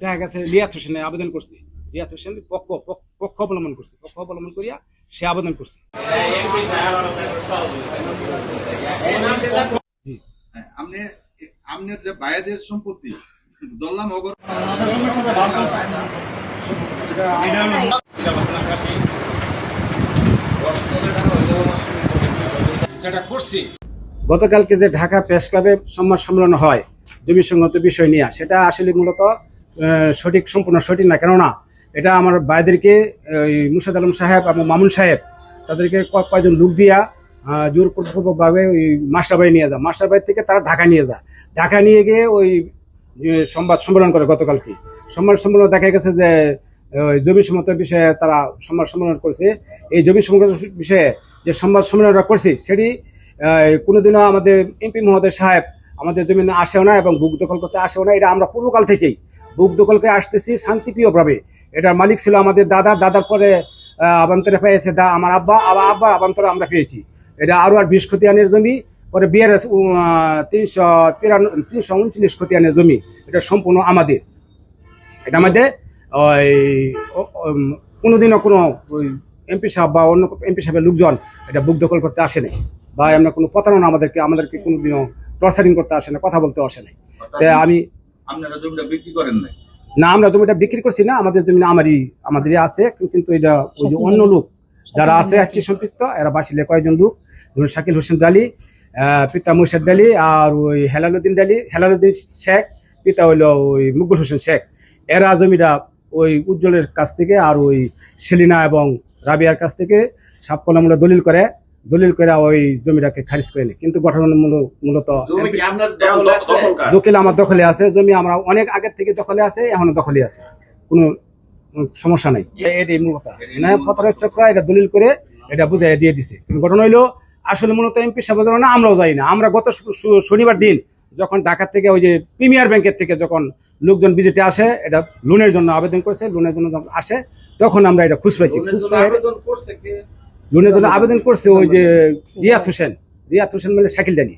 দেখা গেছে লিয়াত হোসেনে আবেদন করছে, লিয়াত হোসেন পক্ষ অবলম্বন করছে, পক্ষ অবলম্বন করিয়া সে আবেদন করছে। জি, আপনার যে বায়াদের সম্পত্তি দল্লাম অগর যেটা করছি গতকালকে যে ঢাকা প্রেস ক্লাবে সংবাদ সম্মেলন হয় জমি সংগত বিষয় নিয়ে, সেটা আসলে মূলত সঠিক, সম্পূর্ণ সঠিক না। কেননা এটা আমার ভাইদেরকে মুর্শিদ আলম সাহেব এবং মামুন সাহেব তাদেরকে কয়েকজন লোক দিয়া জোরপূর্বকভাবে ওই মাস্টারবাড়ি নিয়ে যায়, মাস্টারবাড়ি থেকে তারা ঢাকা নিয়ে যায়, ঢাকা নিয়ে গিয়ে ওই সংবাদ সম্মেলন করে। গতকালকে সংবাদ সম্মেলন দেখা গেছে যে জমি সমতার বিষয়ে তারা সংবাদ সম্মেলন করেছে। এই জমি সমতার বিষয়ে যে সংবাদ সম্মেলনটা করছে সেটি কোনোদিনও আমাদের এমপি মহোদয় সাহেব আমাদের জমি আসেও না এবং বুক দখল করতে আসেও না। এটা আমরা পূর্বকাল থেকেই বুক দখলকে আসতেছি শান্তিপ্রিয়ভাবে। এটার মালিক ছিল আমাদের দাদা, দাদার পরে আবান্তরে পেয়েছে আমার আব্বা, আব্বা আবান্তরে আমরা পেয়েছি। এটা আরও আর 20 খতিয়ানের জমি, পরে বিআরএস 339 খতিয়ানের জমি। এটা সম্পূর্ণ আমাদের। এটা আমাদের ওই কোনোদিনও কোনো ওই এমপি সাহেব বা অন্য এমপি সাহেবের লোকজন এটা বুক দখল করতে আসে নাই, বা আমরা কোনো প্রতারণা আমাদেরকে কোনোদিনও টর্চারিং করতে আসে না, কথা বলতে আসে নাই। আপনারা জমিটা বিক্রি করেন নাই? না, আমরা জমিটা বিক্রি করছি না, আমাদের জমি আমাদেরই আছে। কিন্তু এটা ওই যে অন্য লোক যারা আছে আজকে সম্পৃক্ত, এরা বাসিলে কয়েকজন লোক, যেমন শাকিল হোসেন ডালি, পিতা মুর্শেদ ডালি, আর ওই হেলালুদ্দিন ডালি, হেলালুদ্দিন শেখ, পিতা হইল ওই মুকবুল হোসেন শেখ। এরা জমিটা ওই উজ্জ্বলের কাছ থেকে আর ওই সেলিনা এবং রাবিয়ার কাছ থেকে সাপকলামূলক দলিল করে ওই জমিটাকে খারিজ করে নেয়। কিন্তু মূলত দখল আমার দখলে আছে, জমি আমরা অনেক আগের থেকে দখলে আছে, এখনো দখলে আছে, কোনো সমস্যা নাই। এটাই মূলত প্রতারক চক্র এটা দলিল করে এটা বুঝাই দিয়ে দিছে। কিন্তু ঘটনা হইলো আসলে মূলত এমপি সাহেব না, আমরাও যাই না। আমরা গত শনিবার দিন যখন ঢাকা থেকে ওই যে প্রিমিয়ার ব্যাংকের থেকে যখন লোকজন ভিজিটে আসে, এটা লোনের জন্য আবেদন করেছে, লোনের জন্য যখন আসে তখন আমরা এটা খুঁজ পাইছি। লোনের জন্য আবেদন করছে ওই যে রিয়াত হোসেন মানে শাকিল ডালি।